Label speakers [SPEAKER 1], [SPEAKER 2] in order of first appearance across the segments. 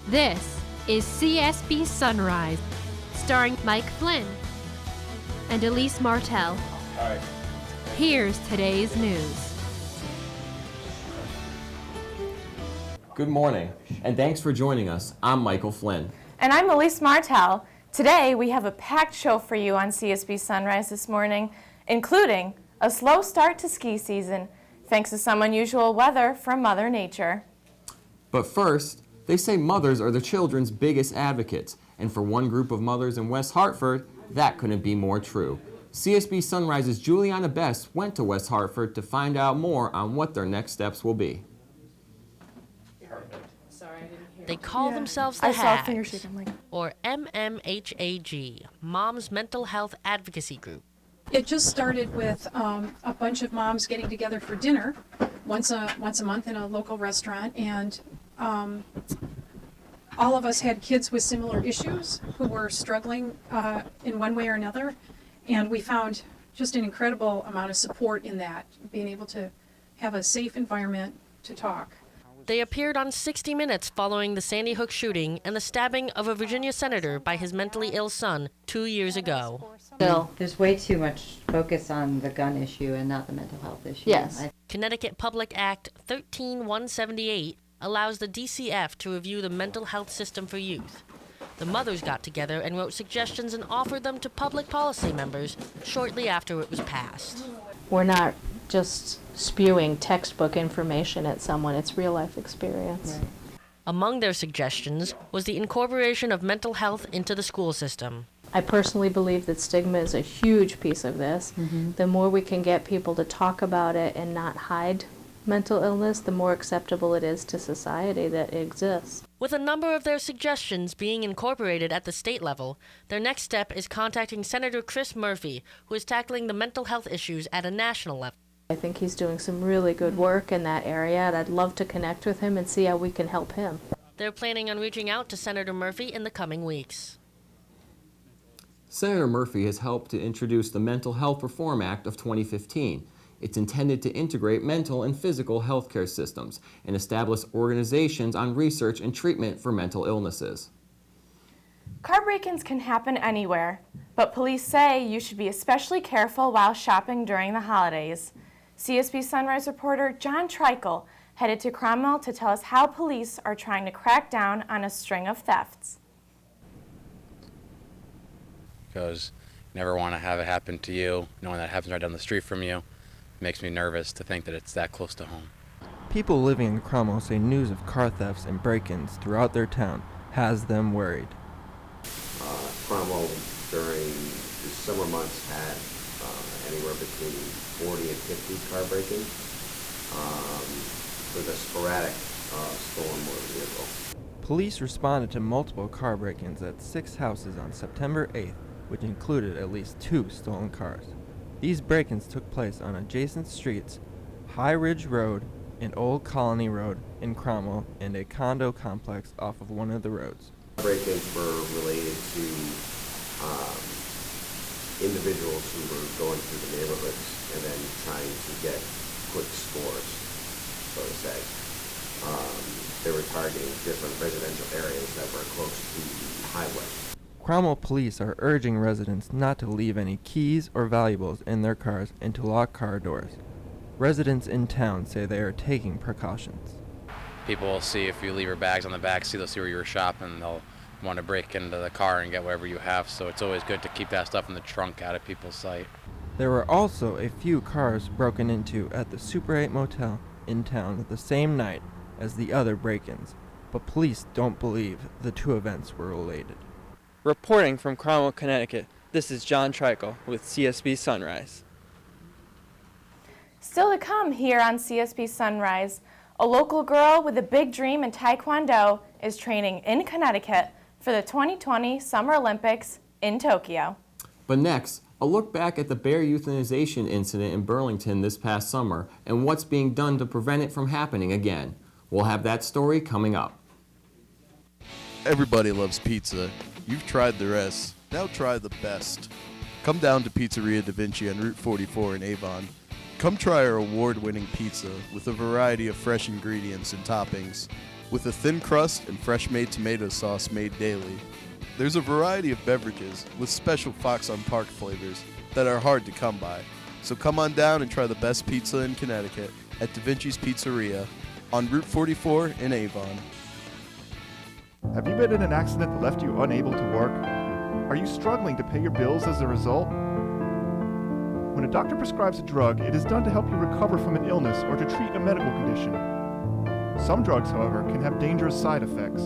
[SPEAKER 1] This is CSB Sunrise, starring Mike Flynn and Elise Martell.
[SPEAKER 2] All right.
[SPEAKER 1] Here's today's news.
[SPEAKER 3] Good morning, and thanks for joining us. I'm Michael Flynn.
[SPEAKER 4] And I'm Elise Martell. Today, we have a packed show for you on CSB Sunrise this morning, including a slow start to ski season, thanks to some unusual weather from Mother Nature.
[SPEAKER 3] But first, they say mothers are the children's biggest advocates, and for one group of mothers in West Hartford, that couldn't be more true. CSB Sunrise's Juliana Best went to West Hartford to find out more on what their next steps will be.
[SPEAKER 5] They call themselves the HAGs, or MMHAG, Mom's Mental Health Advocacy Group.
[SPEAKER 6] It just started with a bunch of moms getting together for dinner once a month in a local restaurant, and all of us had kids with similar issues who were struggling in one way or another, and we found just an incredible amount of support in that, being able to have a safe environment to talk.
[SPEAKER 5] They appeared on 60 Minutes following the Sandy Hook shooting and the stabbing of a Virginia senator by his mentally ill son 2 years ago.
[SPEAKER 7] Bill, there's way too much focus on the gun issue and not the mental health issue.
[SPEAKER 4] Yes.
[SPEAKER 5] Connecticut Public Act 13178 allows the DCF to review the mental health system for youth. The mothers got together and wrote suggestions and offered them to public policy members shortly after it was passed.
[SPEAKER 8] We're not just spewing textbook information at someone, it's real life experience.
[SPEAKER 7] Right.
[SPEAKER 5] Among their suggestions was the incorporation of mental health into the school system.
[SPEAKER 8] I personally believe that stigma is a huge piece of this. The more we can get people to talk about it and not hide mental illness, the more acceptable it is to society that it exists.
[SPEAKER 5] With a number of their suggestions being incorporated at the state level, their next step is contacting Senator Chris Murphy, who is tackling the mental health issues at a national level.
[SPEAKER 8] I think he's doing some really good work in that area, and I'd love to connect with him and see how we can help him.
[SPEAKER 5] They're planning on reaching out to Senator Murphy in the coming weeks.
[SPEAKER 3] Senator Murphy has helped to introduce the Mental Health Reform Act of 2015. It's intended to integrate mental and physical health care systems and establish organizations on research and treatment for mental illnesses.
[SPEAKER 4] Car break-ins can happen anywhere, but police say you should be especially careful while shopping during the holidays. CSB Sunrise reporter John Treichel headed to Cromwell to tell us how police are trying to crack down on a string of thefts.
[SPEAKER 2] Because you never want to have it happen to you, knowing that it happens right down the street from you. It makes me nervous to think that it's that close to home.
[SPEAKER 9] People living in Cromwell say news of car thefts and break-ins throughout their town has them worried.
[SPEAKER 10] Cromwell during the summer months had anywhere between 40 and 50 car break-ins with a sporadic stolen motor vehicle.
[SPEAKER 9] Police responded to multiple car break-ins at 6 houses on September 8th, which included at least 2 stolen cars. These break-ins took place on adjacent streets, High Ridge Road and Old Colony Road in Cromwell, and a condo complex off of one of the roads.
[SPEAKER 10] Break-ins were related to individuals who were going through the neighborhoods and then trying to get quick scores, so to say. They were targeting different residential areas that were close to the highway.
[SPEAKER 9] Cromwell police are urging residents not to leave any keys or valuables in their cars and to lock car doors. Residents in town say they are taking precautions.
[SPEAKER 2] People will see if you leave your bags on the back seat, they'll see where you were shopping, they'll want to break into the car and get whatever you have, so it's always good to keep that stuff in the trunk out of people's sight.
[SPEAKER 9] There were also a few cars broken into at the Super 8 motel in town the same night as the other break-ins, but police don't believe the two events were related.
[SPEAKER 11] Reporting from Cromwell, Connecticut, this is John Treichel with CSB Sunrise.
[SPEAKER 4] Still to come here on CSB Sunrise, a local girl with a big dream in Taekwondo is training in Connecticut for the 2020 Summer Olympics in Tokyo.
[SPEAKER 3] But next, a look back at the bear euthanization incident in Burlington this past summer and what's being done to prevent it from happening again. We'll have that story coming up.
[SPEAKER 12] Everybody loves pizza. You've tried the rest. Now try the best. Come down to Pizzeria Da Vinci on Route 44 in Avon. Come try our award-winning pizza with a variety of fresh ingredients and toppings. with a thin crust and fresh-made tomato sauce made daily. There's a variety of beverages with special Fox on Park flavors that are hard to come by. So come on down and try the best pizza in Connecticut at Da Vinci's Pizzeria on Route 44 in Avon.
[SPEAKER 13] Have you been in an accident that left you unable to work? Are you struggling to pay your bills as a result? When a doctor prescribes a drug, it is done to help you recover from an illness or to treat a medical condition. Some drugs, however, can have dangerous side effects.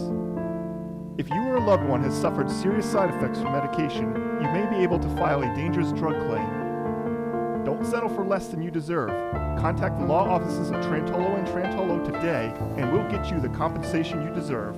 [SPEAKER 13] If you or a loved one has suffered serious side effects from medication, you may be able to file a dangerous drug claim. Don't settle for less than you deserve. Contact the law offices of Trantolo & Trantolo today, and we'll get you the compensation you deserve.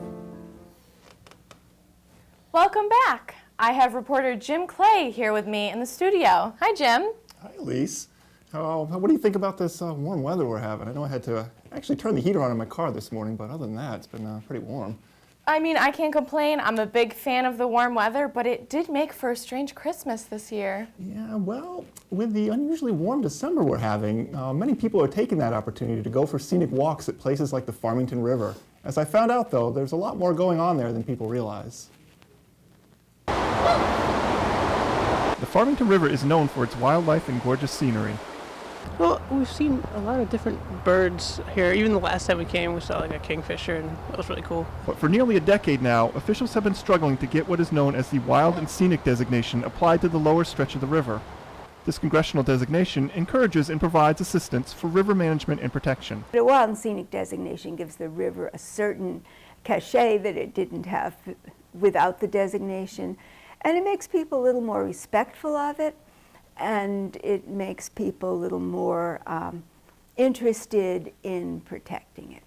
[SPEAKER 4] Welcome back. I have reporter Jim Clay here with me in the studio. Hi, Jim.
[SPEAKER 14] Hi, Elise. What do you think about this warm weather we're having? I know I had to actually turn the heater on in my car this morning, but other than that, it's been pretty warm.
[SPEAKER 4] I mean, I can't complain. I'm a big fan of the warm weather, but it did make for a strange Christmas this year.
[SPEAKER 14] Yeah, well, with the unusually warm December we're having, many people are taking that opportunity to go for scenic walks at places like the Farmington River. As I found out, though, there's a lot more going on there than people realize. The Farmington River is known for its wildlife and gorgeous scenery.
[SPEAKER 15] Well, we've seen a lot of different birds here. Even the last time we came, we saw like a kingfisher, and that was really cool.
[SPEAKER 14] But for nearly a decade now, officials have been struggling to get what is known as the Wild and Scenic designation applied to the lower stretch of the river. This congressional designation encourages and provides assistance for river management and protection.
[SPEAKER 16] The Wild and Scenic designation gives the river a certain cachet that it didn't have without the designation, and it makes people a little more respectful of it, and it makes people a little more interested in protecting it.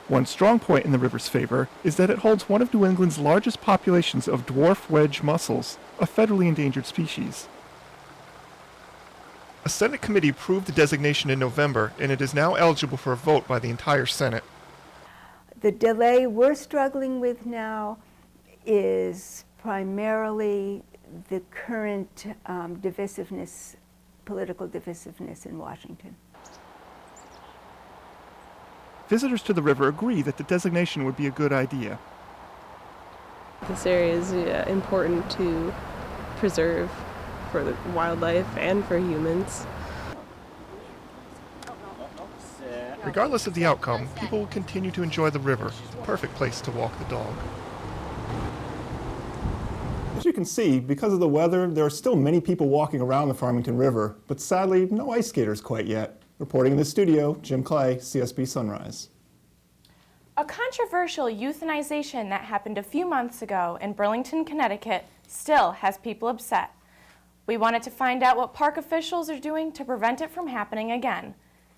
[SPEAKER 14] One strong point in the river's favor is that it holds one of New England's largest populations of dwarf wedge mussels, a federally endangered species. A Senate committee approved the designation in November, and it is now eligible for a vote by the entire Senate.
[SPEAKER 16] The delay we're struggling with now is primarily the current divisiveness, political divisiveness in Washington.
[SPEAKER 14] Visitors to the river agree that the designation would be a good idea.
[SPEAKER 15] This area is important to preserve for the wildlife and for humans.
[SPEAKER 14] Regardless of the outcome, people will continue to enjoy the river, the perfect place to walk the dog. As you can see, because of the weather, there are still many people walking around the Farmington River, but sadly, no ice skaters quite yet. Reporting in the studio, Jim Clay, CSB Sunrise.
[SPEAKER 4] A controversial euthanization that happened a few months ago in Burlington, Connecticut still has people upset. We wanted to find out what park officials are doing to prevent it from happening again.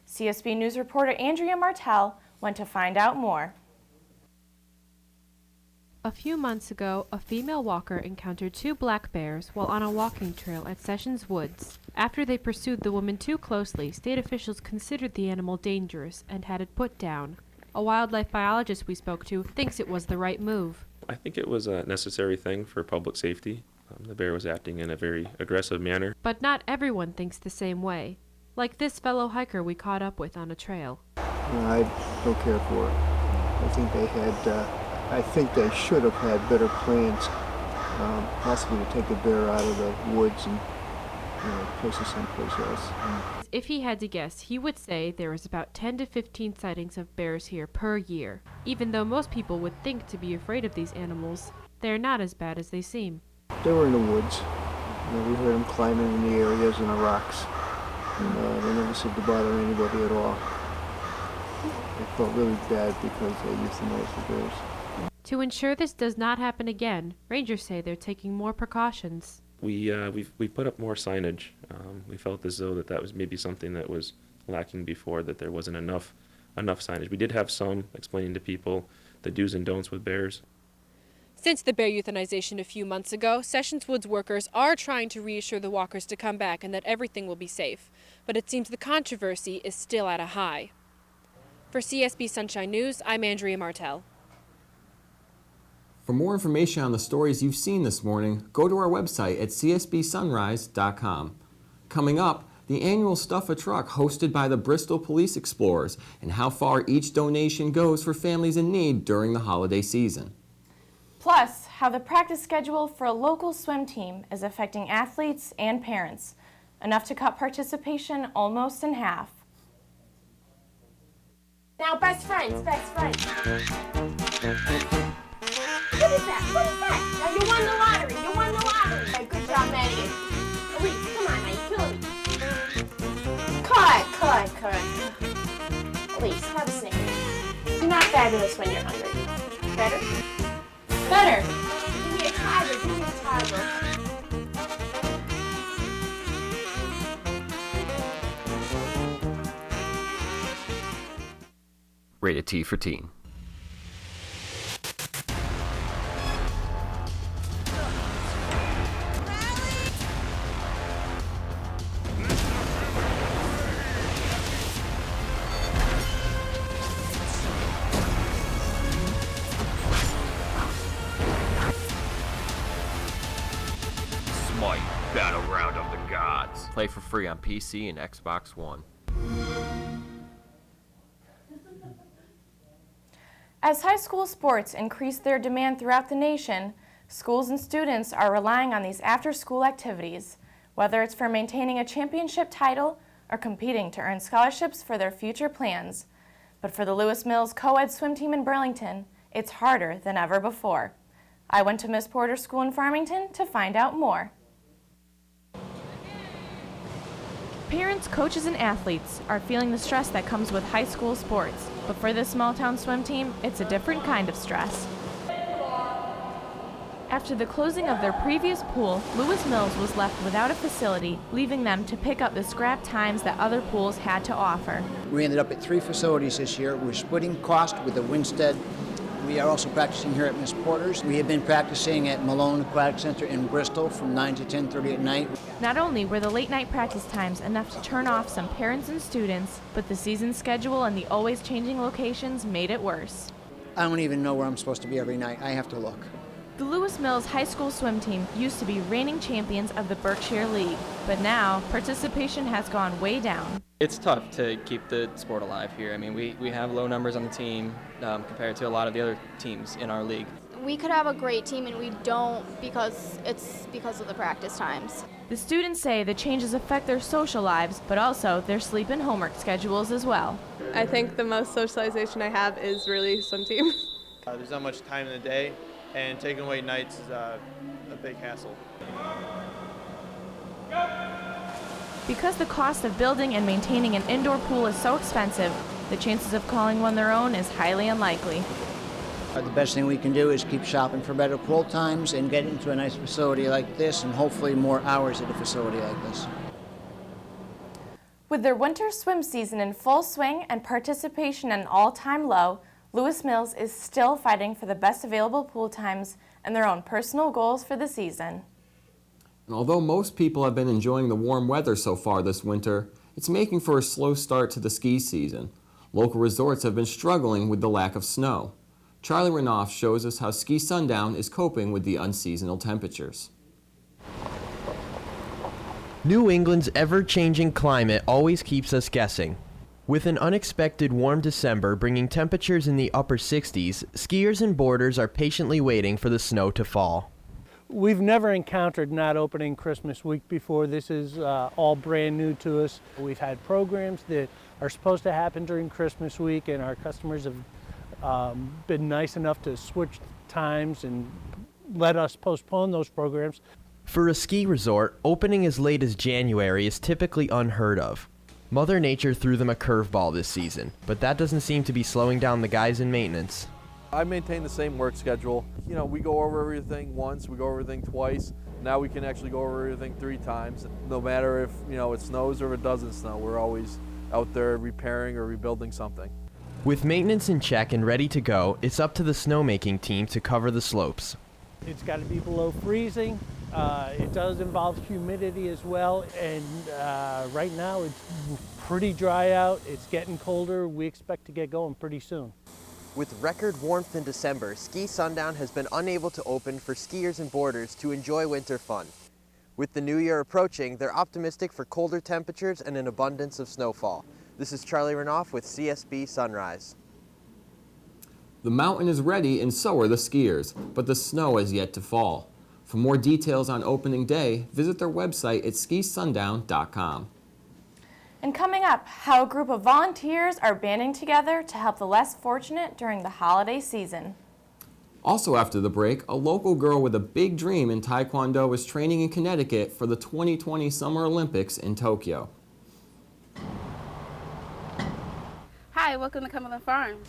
[SPEAKER 4] CSB News reporter Andrea Martell went to find out more.
[SPEAKER 1] A few months ago, a female walker encountered two black bears while on a walking trail at Sessions Woods. After they pursued the woman too closely, state officials considered the animal dangerous and had it put down. A wildlife biologist we spoke to thinks it was the right move.
[SPEAKER 17] I think it was a necessary thing for public safety. The bear was acting in a very aggressive manner.
[SPEAKER 1] But not everyone thinks the same way. Like this fellow hiker we caught up with on a trail.
[SPEAKER 18] I don't care for it. I think they should have had better plans, possibly to take a bear out of the woods and place it someplace else.
[SPEAKER 1] If he had to guess, he would say there is about 10 to 15 sightings of bears here per year. Even though most people would think to be afraid of these animals, they are not as bad as they seem.
[SPEAKER 18] They were in the woods. We heard them climbing in the areas and the rocks. And they never seemed to bother anybody at all. I felt really bad because they euthanized the bears.
[SPEAKER 1] To ensure this does not happen again, rangers say they're taking more precautions.
[SPEAKER 17] We put up more signage. We felt as though that was maybe something that was lacking before, that there wasn't enough signage. We did have some explaining to people the do's and don'ts with bears.
[SPEAKER 19] Since the bear euthanization a few months ago, Sessions Woods workers are trying to reassure the walkers to come back and that everything will be safe. But it seems the controversy is still at a high. For CSB Sunshine News, I'm Andrea Martell.
[SPEAKER 3] For more information on the stories you've seen this morning, go to our website at csbsunrise.com. Coming up, the annual Stuff a Truck hosted by the Bristol Police Explorers, and how far each donation goes for families in need during the holiday season.
[SPEAKER 4] Plus, how the practice schedule for a local swim team is affecting athletes and parents, enough to cut participation almost in half.
[SPEAKER 20] Now, best friends, best friends. What is that? What is that? Now, you won the lottery. You won the lottery. Okay, good job, Maddie. Elise, come on, now, you're killing me. Cut. Elise, have a Snickers. You're not fabulous when you're hungry. Better? Better. Give me a tiger.
[SPEAKER 3] Rated T for Teen.
[SPEAKER 21] Smite Battleground of the Gods.
[SPEAKER 3] Play for free on PC and Xbox One.
[SPEAKER 4] As high school sports increase their demand throughout the nation, schools and students are relying on these after-school activities, whether it's for maintaining a championship title or competing to earn scholarships for their future plans. But for the Lewis Mills co-ed swim team in Burlington, it's harder than ever before. I went to Miss Porter's school in Farmington to find out more. Parents, coaches, and athletes are feeling the stress that comes with high school sports. But for this small-town swim team, it's a different kind of stress. After the closing of their previous pool, Lewis Mills was left without a facility, leaving them to pick up the scrap times that other pools had to offer.
[SPEAKER 22] We ended up at 3 facilities this year. We're splitting cost with the Winstead. We are also practicing here at Miss Porter's. We have been practicing at Malone Aquatic Center in Bristol from 9 to 10:30 at night.
[SPEAKER 4] Not only were the late-night practice times enough to turn off some parents and students, but the season schedule and the always changing locations made it worse.
[SPEAKER 22] I don't even know where I'm supposed to be every night. I have to look.
[SPEAKER 4] The Lewis Mills High School swim team used to be reigning champions of the Berkshire League, but now participation has gone way down.
[SPEAKER 23] It's tough to keep the sport alive here. I mean, we have low numbers on the team compared to a lot of the other teams in our league.
[SPEAKER 24] We could have a great team and we don't because of the practice times.
[SPEAKER 4] The students say the changes affect their social lives, but also their sleep and homework schedules as well.
[SPEAKER 15] I think the most socialization I have is really swim team.
[SPEAKER 25] There's not much time in the day, and taking away nights is a big hassle.
[SPEAKER 4] Because the cost of building and maintaining an indoor pool is so expensive, the chances of calling one their own is highly unlikely.
[SPEAKER 22] The best thing we can do is keep shopping for better pool times and get into a nice facility like this and hopefully more hours at a facility like this.
[SPEAKER 4] With their winter swim season in full swing and participation at an all-time low, Lewis Mills is still fighting for the best available pool times and their own personal goals for the season.
[SPEAKER 3] And although most people have been enjoying the warm weather so far this winter, it's making for a slow start to the ski season. Local resorts have been struggling with the lack of snow. Charlie Renoff shows us how Ski Sundown is coping with the unseasonal temperatures.
[SPEAKER 26] New England's ever-changing climate always keeps us guessing. With an unexpected warm December bringing temperatures in the upper 60s, skiers and boarders are patiently waiting for the snow to fall.
[SPEAKER 27] We've never encountered not opening Christmas week before. This is all brand new to us. We've had programs that are supposed to happen during Christmas week, and our customers have been nice enough to switch times and let us postpone those programs.
[SPEAKER 26] For a ski resort, opening as late as January is typically unheard of. Mother Nature threw them a curveball this season, but that doesn't seem to be slowing down the guys in maintenance.
[SPEAKER 28] I maintain the same work schedule. You know, we go over everything once, we go over everything twice. Now we can actually go over everything 3 times. No matter if, it snows or if it doesn't snow, we're always out there repairing or rebuilding something.
[SPEAKER 26] With maintenance in check and ready to go, it's up to the snowmaking team to cover the slopes.
[SPEAKER 27] It's got to be below freezing. It does involve humidity as well, and right now it's pretty dry out. It's getting colder. We expect to get going pretty soon.
[SPEAKER 26] With record warmth in December, Ski Sundown has been unable to open for skiers and boarders to enjoy winter fun. With the new year approaching, they're optimistic for colder temperatures and an abundance of snowfall. This is Charlie Renoff with CSB Sunrise.
[SPEAKER 3] The mountain is ready and so are the skiers, but the snow has yet to fall. For more details on opening day, visit their website at skisundown.com.
[SPEAKER 4] And coming up, how a group of volunteers are banding together to help the less fortunate during the holiday season.
[SPEAKER 3] Also after the break, a local girl with a big dream in Taekwondo is training in Connecticut for the 2020 Summer Olympics in Tokyo.
[SPEAKER 2] Hi, welcome to Cumberland Farms.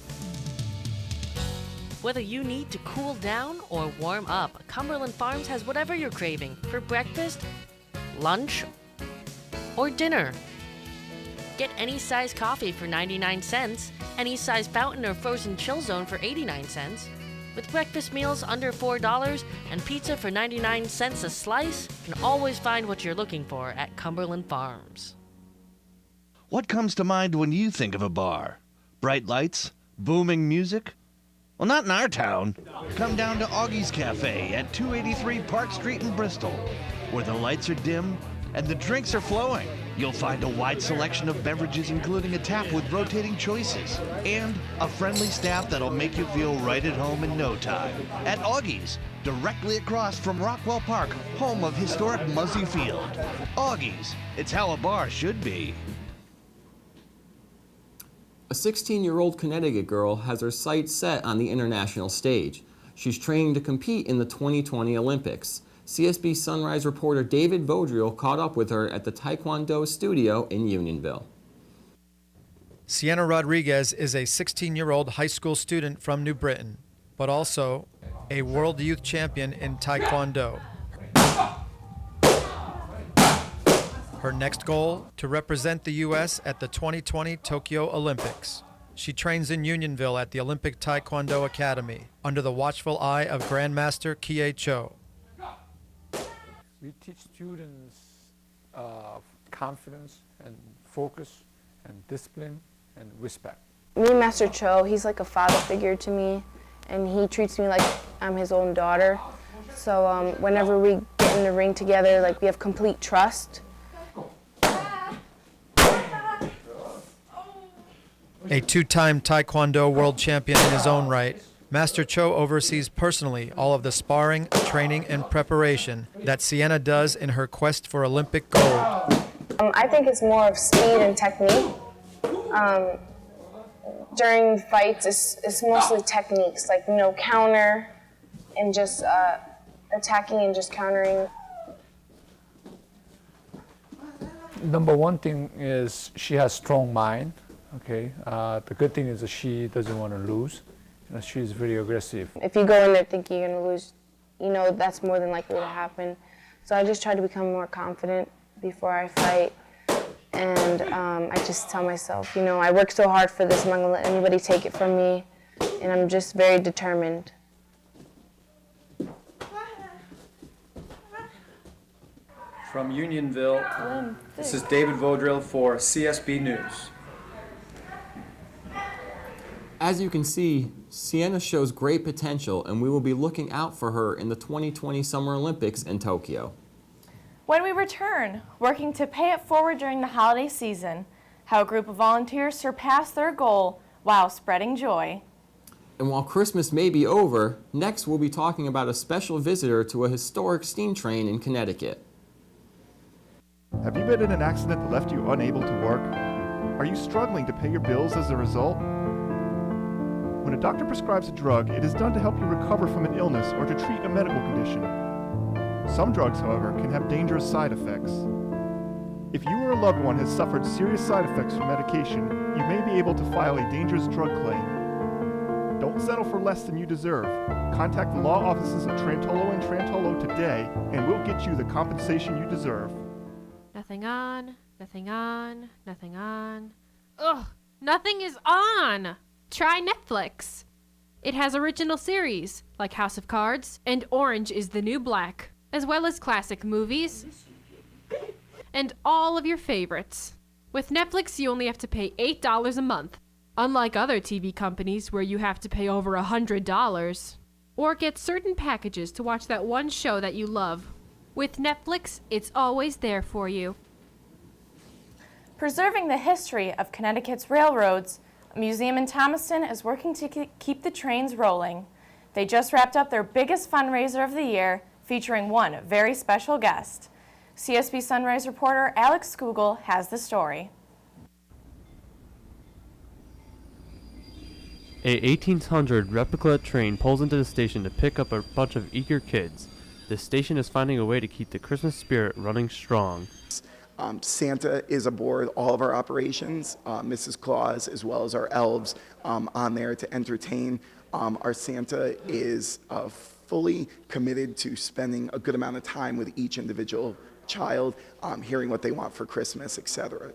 [SPEAKER 5] Whether you need to cool down or warm up, Cumberland Farms has whatever you're craving for breakfast, lunch, or dinner. Get any size coffee for 99 cents, any size fountain or frozen chill zone for 89 cents. With breakfast meals under $4 and pizza for 99 cents a slice, you can always find what you're looking for at Cumberland Farms.
[SPEAKER 6] What comes to mind when you think of a bar? Bright lights? Booming music? Well, not in our town. Come down to Augie's Cafe at 283 Park Street in Bristol, where the lights are dim and the drinks are flowing. You'll find a wide selection of beverages, including a tap with rotating choices, and a friendly staff that'll make you feel right at home in no time. At Augie's, directly across from Rockwell Park, home of historic Muzzy Field. Augie's, it's how a bar should be.
[SPEAKER 3] A 16-year-old Connecticut girl has her sights set on the international stage. She's training to compete in the 2020 Olympics. CSB Sunrise reporter David Vaudreuil caught up with her at the Taekwondo studio in Unionville.
[SPEAKER 7] Sienna Rodriguez is a 16-year-old high school student from New Britain, but also a world youth champion in Taekwondo. Her next goal, to represent the U.S. at the 2020 Tokyo Olympics. She trains in Unionville at the Olympic Taekwondo Academy, under the watchful eye of Grandmaster Kie Cho.
[SPEAKER 8] We teach students confidence and focus and discipline and respect.
[SPEAKER 24] Me and Master Cho, he's like a father figure to me, and he treats me like I'm his own daughter. So whenever we get in the ring together, like we have complete trust.
[SPEAKER 7] A two-time Taekwondo world champion in his own right, Master Cho oversees personally all of the sparring, training, and preparation that Sienna does in her quest for Olympic gold.
[SPEAKER 24] I think it's more of speed and technique. During fights, it's mostly techniques, like, counter and just attacking and just countering.
[SPEAKER 8] Number one thing is she has strong mind. Okay. The good thing is that she doesn't want to lose. She's very aggressive.
[SPEAKER 24] If you go in there thinking you're going to lose, that's more than likely to happen. So I just try to become more confident before I fight. And I just tell myself, I worked so hard for this, I'm not going to let anybody take it from me. And I'm just very determined.
[SPEAKER 9] From Unionville, this is David Vaudreuil for CSB News.
[SPEAKER 3] As you can see, Sienna shows great potential, and we will be looking out for her in the 2020 Summer Olympics in Tokyo.
[SPEAKER 4] When we return, working to pay it forward during the holiday season, how a group of volunteers surpassed their goal while spreading joy.
[SPEAKER 3] And while Christmas may be over, next we'll be talking about a special visitor to a historic steam train in Connecticut.
[SPEAKER 13] Have you been in an accident that left you unable to work? Are you struggling to pay your bills as a result? When a doctor prescribes a drug, it is done to help you recover from an illness or to treat a medical condition. Some drugs, however, can have dangerous side effects. If you or a loved one has suffered serious side effects from medication, you may be able to file a dangerous drug claim. Don't settle for less than you deserve. Contact the law offices of Trantolo and Trantolo today, and we'll get you the compensation you deserve.
[SPEAKER 1] Nothing on, nothing on, nothing on. Ugh, nothing is on! Try Netflix. It has original series, like House of Cards and Orange is the New Black, as well as classic movies and all of your favorites. With Netflix, you only have to pay $8 a month, unlike other TV companies where you have to pay over $100. Or get certain packages to watch that one show that you love. With Netflix, it's always there for you.
[SPEAKER 4] Preserving the history of Connecticut's railroads, a museum in Thomaston is working to keep the trains rolling. They just wrapped up their biggest fundraiser of the year, featuring one very special guest. CSB Sunrise reporter Alex Skugel has the story.
[SPEAKER 10] A 1800 replica train pulls into the station to pick up a bunch of eager kids. The station is finding a way to keep the Christmas spirit running strong.
[SPEAKER 11] Santa is aboard all of our operations, Mrs. Claus, as well as our elves on there to entertain. Our Santa is fully committed to spending a good amount of time with each individual child, hearing what they want for Christmas, etc.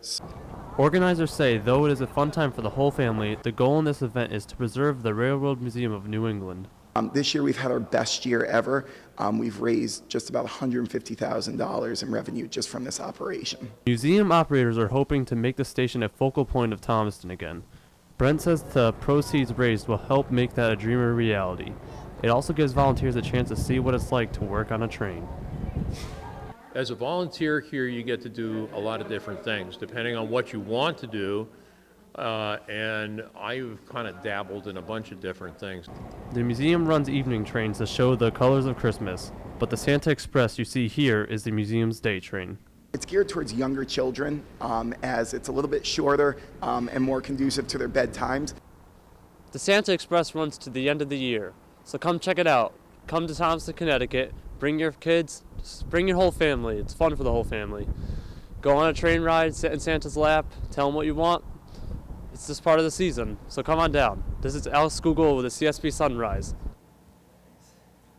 [SPEAKER 10] Organizers say, though it is a fun time for the whole family, the goal in this event is to preserve the Railroad Museum of New England.
[SPEAKER 11] This year we've had our best year ever. We've raised just about $150,000 in revenue just from this operation.
[SPEAKER 10] Museum operators are hoping to make the station a focal point of Thomaston again. Brent says the proceeds raised will help make that a dream a reality. It also gives volunteers a chance to see what it's like to work on a train.
[SPEAKER 12] As a volunteer here, you get to do a lot of different things, depending on what you want to do. And I've kind of dabbled in a bunch of different things.
[SPEAKER 10] The museum runs evening trains to show the colors of Christmas, but the Santa Express you see here is the museum's day train.
[SPEAKER 11] It's geared towards younger children, as it's a little bit shorter and more conducive to their bedtimes.
[SPEAKER 10] The Santa Express runs to the end of the year, so come check it out. Come to Thomaston, Connecticut, bring your kids, bring your whole family. It's fun for the whole family. Go on a train ride, sit in Santa's lap, tell him what you want. It's just part of the season, so come on down. This is Alex Skugel with the CSB Sunrise.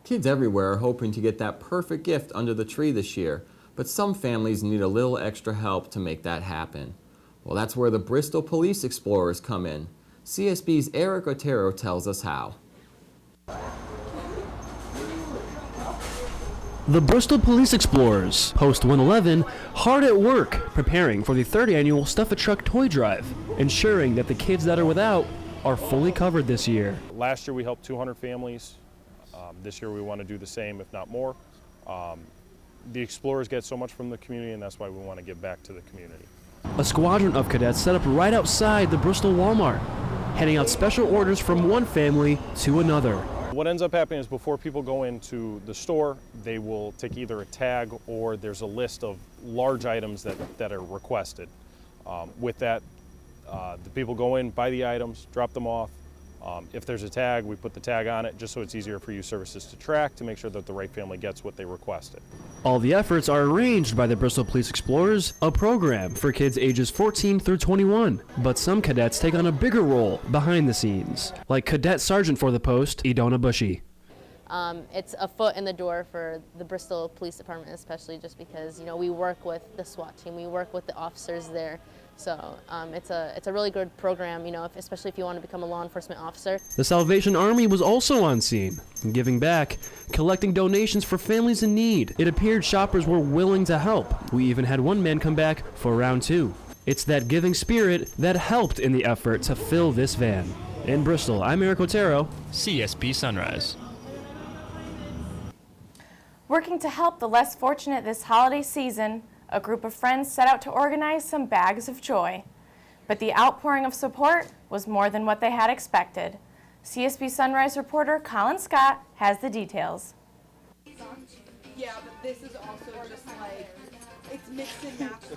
[SPEAKER 3] Kids everywhere are hoping to get that perfect gift under the tree this year, but some families need a little extra help to make that happen. Well, that's where the Bristol Police Explorers come in. CSB's Eric Otero tells us how.
[SPEAKER 14] The Bristol Police Explorers, Post 111, hard at work preparing for the third annual Stuff a Truck Toy Drive, ensuring that the kids that are without are fully covered this year.
[SPEAKER 16] Last year we helped 200 families. This year we want to do the same, if not more. The Explorers get so much from the community, and that's why we want to give back to the community.
[SPEAKER 14] A squadron of cadets set up right outside the Bristol Walmart, handing out special orders from one family to another.
[SPEAKER 16] What ends up happening is before people go into the store, they will take either a tag or there's a list of large items that are requested. With that, the people go in, buy the items, drop them off. If there's a tag, we put the tag on it just so it's easier for you services to track to make sure that the right family gets what they requested.
[SPEAKER 14] All the efforts are arranged by the Bristol Police Explorers, a program for kids ages 14 through 21. But some cadets take on a bigger role behind the scenes, like Cadet Sergeant for the post, Idona Bushy.
[SPEAKER 17] It's a foot in the door for the Bristol Police Department, especially just because, we work with the SWAT team, we work with the officers there. So it's a really good program, especially if you want to become a law enforcement officer.
[SPEAKER 14] The Salvation Army was also on scene, giving back, collecting donations for families in need. It appeared shoppers were willing to help. We even had one man come back for round 2. It's that giving spirit that helped in the effort to fill this van. In Bristol, I'm Eric Otero, CSB Sunrise.
[SPEAKER 4] Working to help the less fortunate this holiday season, a group of friends set out to organize some bags of joy. But the outpouring of support was more than what they had expected. CSB Sunrise reporter Colin Scott has the details.
[SPEAKER 18] Yeah, but this is also just like, it's mixed and matched.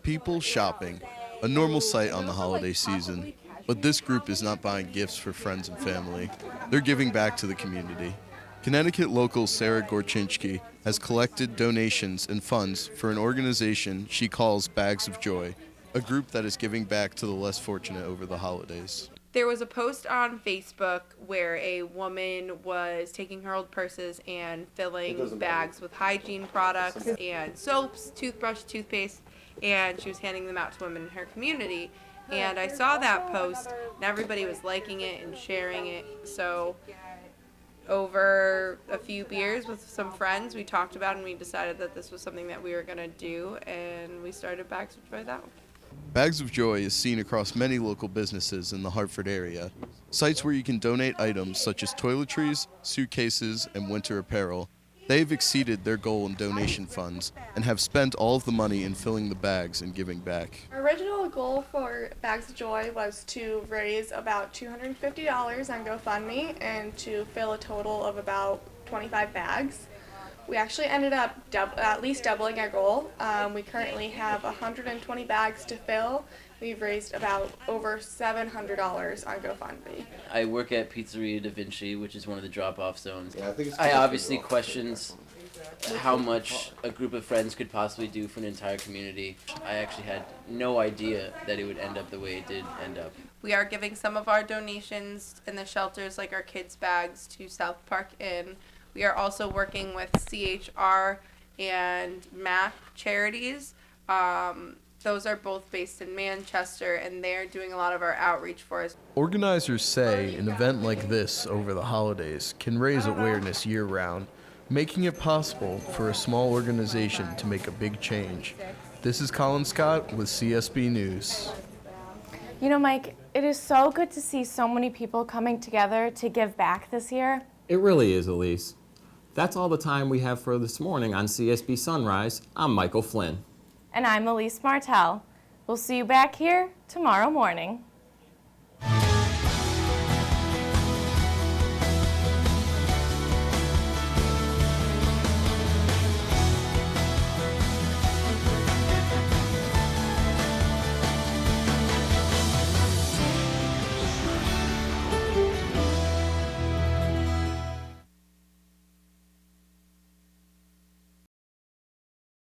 [SPEAKER 19] People shopping, a normal sight on the holiday season. But this group is not buying gifts for friends and family. They're giving back to the community. Connecticut local Sarah Gorchinski has collected donations and funds for an organization she calls Bags of Joy, a group that is giving back to the less fortunate over the holidays.
[SPEAKER 29] There was a post on Facebook where a woman was taking her old purses and filling bags with hygiene products and soaps, toothbrush, toothpaste, and she was handing them out to women in her community. And I saw that post, and everybody was liking it and sharing it. So over a few beers with some friends, we talked about it and we decided that this was something that we were going to do, and we started Bags of Joy that way.
[SPEAKER 19] Bags of Joy is seen across many local businesses in the Hartford area. Sites where you can donate items such as toiletries, suitcases, and winter apparel. They've exceeded their goal in donation funds and have spent all of the money in filling the bags and giving back.
[SPEAKER 15] Our original goal for Bags of Joy was to raise about $250 on GoFundMe and to fill a total of about 25 bags. We actually ended up at least doubling our goal. We currently have 120 bags to fill. We've raised about over $700 on GoFundMe.
[SPEAKER 20] I work at Pizzeria Da Vinci, which is one of the drop-off zones.
[SPEAKER 21] Yeah,
[SPEAKER 20] I obviously questions how much a group of friends could possibly do for an entire community. I actually had no idea that it would end up the way it did end up.
[SPEAKER 29] We are giving some of our donations in the shelters, like our kids' bags, to South Park Inn. We are also working with CHR and MAC charities. Those are both based in Manchester, and they're doing a lot of our outreach for us.
[SPEAKER 19] Organizers say an event like this over the holidays can raise awareness year-round, making it possible for a small organization to make a big change. This is Colin Scott with CSB News.
[SPEAKER 4] You know, Mike, it is so good to see so many people coming together to give back this year.
[SPEAKER 3] It really is, Elise. That's all the time we have for this morning on CSB Sunrise. I'm Michael Flynn.
[SPEAKER 4] And I'm Elise Martell. We'll see you back here tomorrow morning.